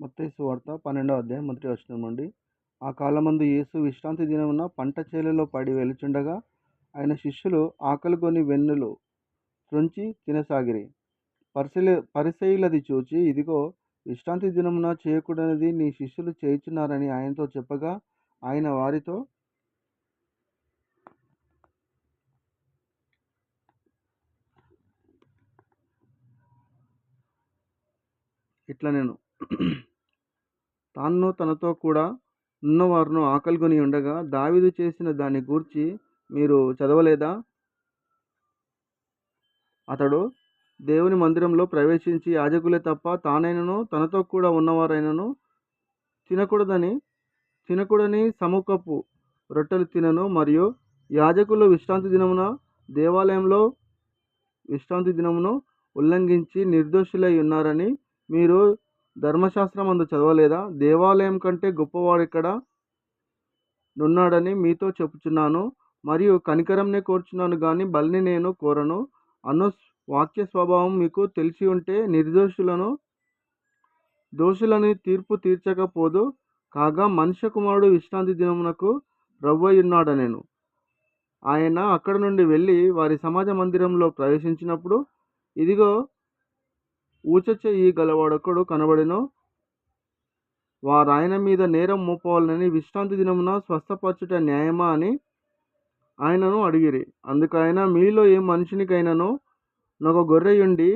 మత్తయి సువార్త 12వ అధ్యాయం మొదటి వచనం నుండి. ఆ కాలమందు యేసు విశ్రాంతి దినమున పంట చేలలో పడి వెలుచుండగా ఆయన శిష్యులు ఆకలిగొని వెన్నులు త్రుంచి తినసాగిరి. పరిసయ్యులది చూచి, ఇదిగో, విశ్రాంతి దినమున చేయకూడనిది నీ శిష్యులు చేయుచున్నారని ఆయనతో చెప్పగా, ఆయన వారితో ఇట్లా నేను తాను తనతో కూడా ఉన్నవారును ఆకలిగొని ఉండగా దావీదు చేసిన దాన్ని గూర్చి మీరు చదవలేదా? అతడు దేవుని మందిరంలో ప్రవేశించి యాజకులే తప్ప తానైనను తనతో కూడా ఉన్నవారైనను తినకూడని సముఖపు రొట్టెలు తినను, మరియు యాజకులు దేవాలయంలో విశ్రాంతి దినమును ఉల్లంఘించి నిర్దోషులై ఉన్నారని మీరు ధర్మశాస్త్రమందు చదవలేదా? దేవాలయం కంటే గొప్పవాడిక్కడ నున్నాడని మీతో చెప్పుచున్నాను. మరియు కనికరంనే కోరుచున్నాను గాని బలిని నేను కోరను అను వాక్య స్వభావం మీకు తెలిసి ఉంటే దోషులని తీర్పు తీర్చకపోదు. కాగా మనుష్య కుమారుడు విశ్రాంతి దినమునకు ప్రభువయ్యున్నాడనెను. ఆయన అక్కడ నుండి వెళ్ళి వారి సమాజ మందిరంలో ప్రవేశించినప్పుడు, ఇదిగో, ఊచచెయ్యి గలవాడొకడు కనబడెను. వారాయన మీద నేరం మోపవాలని, విశ్రాంతి దినమున స్వస్థపరచుట న్యాయమా అని ఆయనను అడిగిరి. అందుకైన, మీలో ఏ మనుషునికైనాను నొక గొర్రెయుండి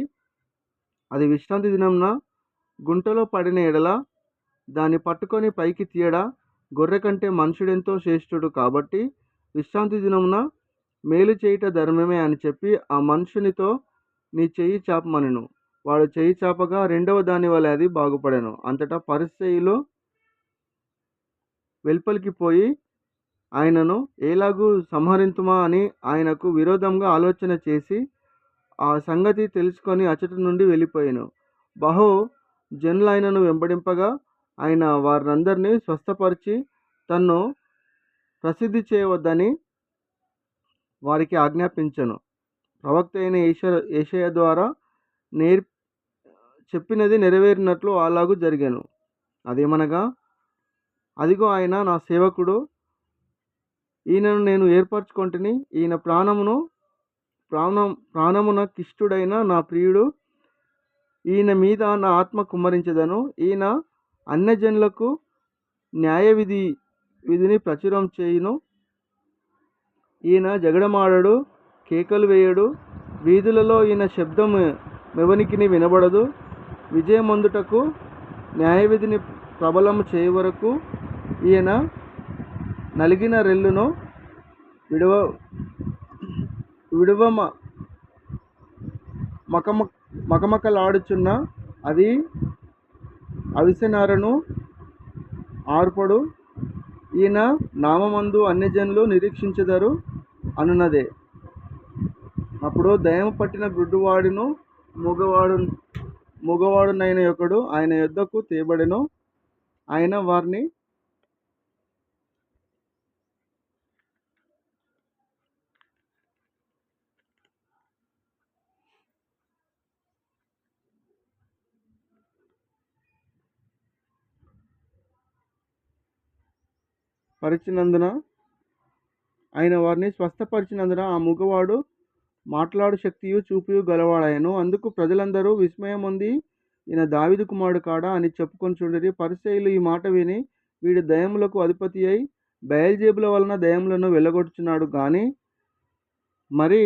అది విశ్రాంతి దినమున గుంటలో పడిన ఎడల దాన్ని పట్టుకొని పైకి తీయడా? గొర్రె కంటే మనుషుడెంతో శ్రేష్ఠుడు. కాబట్టి విశ్రాంతి దినమున మేలు చేయుట ధర్మమే అని చెప్పి ఆ మనుషునితో నీ చెయ్యి చాపమనెను. వాడు చెయ్యి చాపగా రెండవ దాని వలె అది బాగుపడెను. అంతటా పరిసయ్యులు వెలుపలికి పోయి ఆయనను ఎలాగూ సంహరింతుమా అని ఆయనకు విరోధంగా ఆలోచన చేసి ఆ సంగతి తెలుసుకొని అచ్చట నుండి వెళ్ళిపోయాను. బహు జనులైనను వెంబడింపగా ఆయన వారినందరినీ స్వస్థపరిచి తన్ను ప్రసిద్ధి చేయవద్దని వారికి ఆజ్ఞాపించెను. ప్రవక్త అయిన యెషయా ద్వారా చెప్పినది నెరవేరినట్లు అలాగూ జరిగాను. అదేమనగా, అదిగో, ఆయన నా సేవకుడు, ఈయనను నేను ఏర్పరచుకొంటిని, ఈయన ప్రాణమునకిష్టుడైన నా ప్రియుడు, ఈయన మీద నా ఆత్మ కుమ్మరించెదను. ఈయన అన్యజనులకు విధిని ప్రచురం చేయును. ఈయన జగడమాడడు, కేకలు వేయడు. వీధులలో ఈయన శబ్దం మెవనికిని వినబడదు. విజయమందుటకు న్యాయవిధిని ప్రబలము చేయ వరకు ఈయన నలిగిన రెల్లును మకమకలాడుచున్న అది అవిసెనారను ఆర్పడు. ఈయన నామమందు అన్యజనులు నిరీక్షించెదరు అనున్నదే. అప్పుడు దయ్యము పట్టిన గుడ్డివాడును మూగవాడునైన ఒకడు ఆయన యొద్దకు తేబడెను. ఆయన వారిని స్వస్థపరిచినందున ఆ మూగవాడు మాట్లాడు శక్తియు చూపుయు గలవాడాయను. అందుకు ప్రజలందరూ విస్మయమొంది, ఈయన దావీదు కుమారుడు కాడా అని చెప్పుకొనుచుండిరి. పరిసయ్యులు ఈ మాట విని, వీడు దయ్యములకు అధిపతి అయి బయల్జెబూల వలన దయ్యములను వెళ్ళగొట్టుచున్నాడు గాని మరి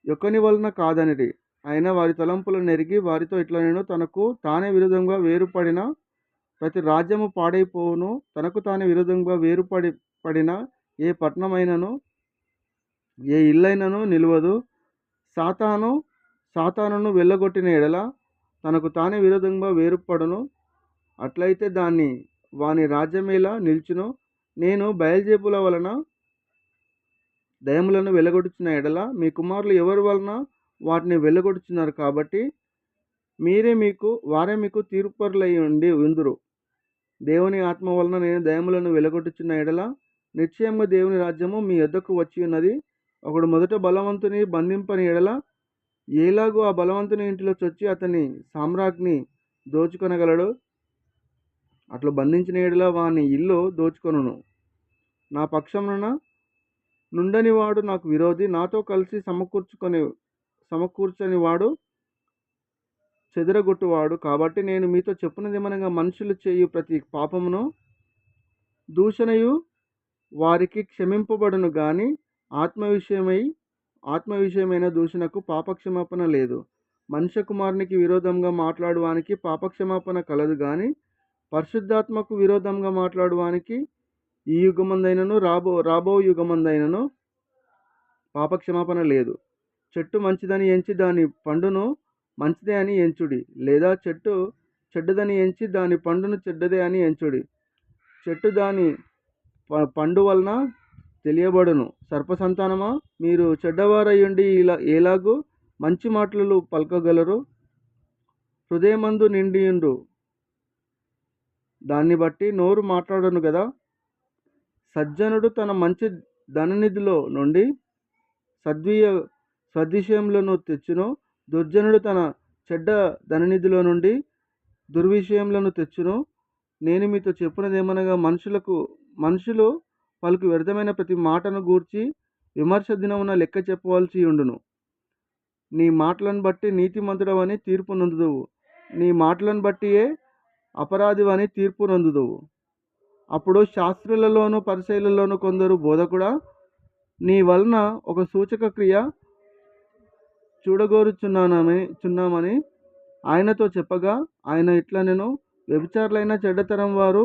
యొక్కని వలన కాదనిరి. ఆయన వారి తలంపులను ఎరిగి వారితో ఇట్లనెను, తనకు తానే విరోధంగా వేరుపడిన ప్రతి రాజ్యము పాడైపోవును. తనకు తానే విరోధంగా పడిన ఏ పట్టణమైనను ఏ ఇల్లైనను నిలవదు. సాతానును వెళ్ళగొట్టిన ఎడల తనకు తానే విరోధంగా వేరుపడును. అట్లయితే వాని రాజ్యమేలా నిల్చును? నేను బయల్జెబూల వలన దయ్యములను వెళ్ళగొట్టుచున్న ఎడల మీ కుమారులు ఎవరి వలన వాటిని వెళ్ళగొట్టుచున్నారు? కాబట్టి వారే మీకు తీర్పరులై ఉందురు. దేవుని ఆత్మ వలన నేను దయ్యములను వెళ్ళగొట్టుచున్న ఎడల నిశ్చయంగా దేవుని రాజ్యము మీ యొద్దకు వచ్చి ఉన్నది. ఒకడు మొదట బలవంతుని బంధింపని ఎడల ఏలాగూ ఆ బలవంతుని ఇంటిలో చొచ్చి అతని సామ్రాజ్ఞి దోచుకొనగలడు. అట్లా బంధించిన యెడల వాని ఇల్లు దోచుకొనును. నా పక్షమున నుండని వాడు నాకు విరోధి. నాతో కలిసి సమకూర్చని వాడు చెదరగొట్టువాడు. కాబట్టి నేను మీతో చెప్పున్నదేమనగా, మనుషులు చేయు ప్రతి పాపమును దూషణయు వారికి క్షమింపబడును గాని ఆత్మ విషయమైన దూషణకు పాపక్షమాపణ లేదు. మనుష్య కుమారునికి విరోధంగా మాట్లాడువానికి పాపక్షమాపణ కలదు గాని పరిశుద్ధాత్మకు విరోధంగా మాట్లాడువానికి ఈ యుగమందైనను రాబో యుగమందైనను పాపక్షమాపణ లేదు. చెట్టు మంచిదని ఎంచి దాని పండును మంచిదే అని ఎంచుడి, లేదా చెట్టు చెడ్డదని ఎంచి దాని పండును చెడ్డదే అని ఎంచుడి. చెట్టు దాని పండు వలన తెలియబడును. సర్పసంతానమా, మీరు చెడ్డవారయ్యుండి ఎలాగూ మంచి మాటలు పలకగలరు? హృదయమందు నిండియుండు దాన్ని బట్టి నోరు మాట్లాడను కదా. సజ్జనుడు తన మంచి ధననిధిలో నుండి సద్విషయములను తెచ్చును, దుర్జనుడు తన చెడ్డ ధననిధిలో నుండి దుర్విషయములను తెచ్చును. నేను మీతో చెప్పున్నదేమనగా, మనుషులు పలుకు వ్యర్థమైన ప్రతి మాటను గూర్చి విమర్శ దినమున లెక్క చెప్పవలసి ఉండును. నీ మాటలను బట్టి నీతిమంతుడవని తీర్పు నొందుదువు, నీ మాటలను బట్టియే అపరాధివని తీర్పు నొందుదువు. అప్పుడు శాస్త్రులలోను పరిసయ్యులలోను కొందరు, బోధకుడా, నీ వలన ఒక సూచక క్రియ చూడగోరుచున్నామని ఆయనతో చెప్పగా, ఆయన ఇట్లనెను, వ్యభిచారులైన చెడ్డతరం వారు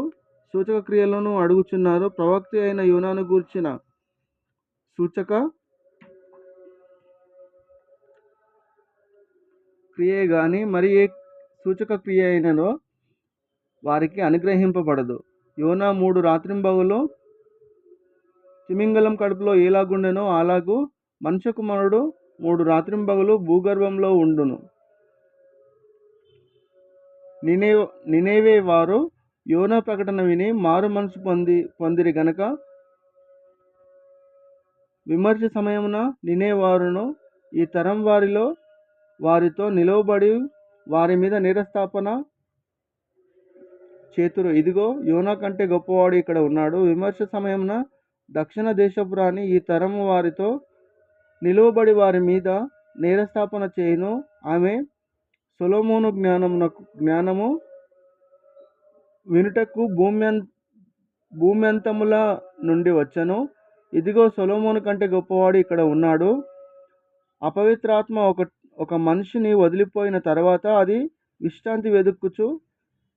సూచక క్రియలను అడుగుచున్నారు. ప్రవక్త అయిన యోనాను గూర్చిన సూచక క్రియే గాని మరి ఏ సూచక క్రియ అయినదో వారికి అనుగ్రహింపబడదు. యోనా 3 రాత్రింబగళ్ళు తిమింగలం కడుపులో ఎలాగుండెనో అలాగూ మనుష్య కుమారుడు 3 రాత్రింబగళ్ళు భూగర్భంలో ఉండును. నినేవే వారు యోనా ప్రకటన విని మారు మనసు పొందిరి గనక విమర్శ సమయమున నినేవారును ఈ తరం వారితో నిలవబడి వారి మీద నేరస్థాపన చేతురు. ఇదిగో, యోనా కంటే గొప్పవాడు ఇక్కడ ఉన్నాడు. విమర్శ సమయమున దక్షిణ దేశపు రాణి ఈ తరము వారితో నిలువబడి వారి మీద నేరస్థాపన చేయును. ఆమె సొలొమోను జ్ఞానము వినుటకు భూమ్యంతముల నుండి వచ్చెను. ఇదిగో, సొలొమోను కంటే గొప్పవాడు ఇక్కడ ఉన్నాడు. అపవిత్రాత్మ ఒక మనిషిని వదిలిపోయిన తర్వాత అది విశ్రాంతి వెదుక్కుచు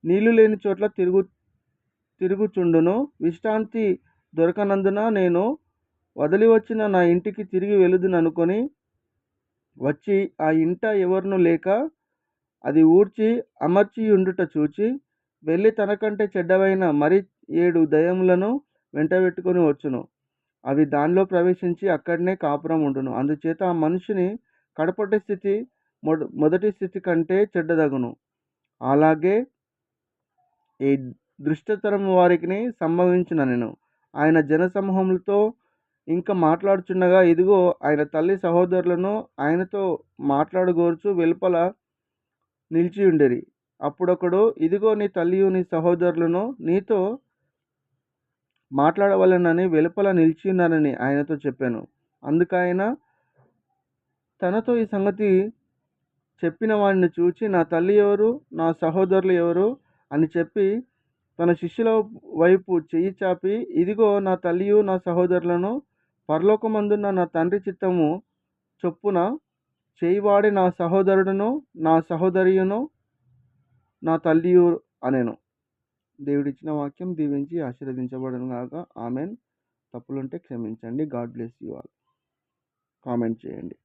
నీళ్లు లేని చోట్ల తిరుగుచుండును. విశ్రాంతి దొరకనందున నేను వదిలి వచ్చిన నా ఇంటికి తిరిగి వెలుదుననుకొని వచ్చి ఆ ఇంట ఎవరును లేక అది ఊడ్చి అమర్చియుండుట చూచి వెళ్ళి తనకంటే చెడ్డవైన మరి 7 దయ్యములను వెంటబెట్టుకొని వచ్చును. అవి దానిలో ప్రవేశించి అక్కడనే కాపురం ఉండును. అందుచేత ఆ మనిషిని కడపటి స్థితి మొదటి స్థితి కంటే చెడ్డదగును. అలాగే ఈ దృష్టతరం వారికి సంభవించుననెను. ఆయన జనసమూహములతో ఇంకా మాట్లాడుచుండగా, ఇదిగో, ఆయన తల్లి సహోదరులను ఆయనతో మాట్లాడగోర్చు వెలుపల నిలిచియుండిరి. అప్పుడొకడు, ఇదిగో, నీ తల్లియు నీ సహోదరులను నీతో మాట్లాడవలెనని వెలుపల నిలిచియున్నారని ఆయనతో చెప్పాను. అందుకైన తనతో ఈ సంగతి చెప్పిన వాడిని చూచి, నా తల్లి ఎవరు, నా సహోదరులు ఎవరు అని చెప్పి తన శిష్యుల వైపు చెయ్యి చాపి, ఇదిగో, నా తల్లియు నా సహోదరులను పరలోకమందున్న నా తండ్రి చిత్తము చొప్పున చేయివాడే నా సహోదరుడును నా సహోదరియును నా తల్లియు అనెను. దేవుడిచ్చిన వాక్యం దీవించి ఆశీర్వదించబడును గాక. ఆమెన్. తప్పులుంటే క్షమించండి. God bless you all. Comment చేయండి.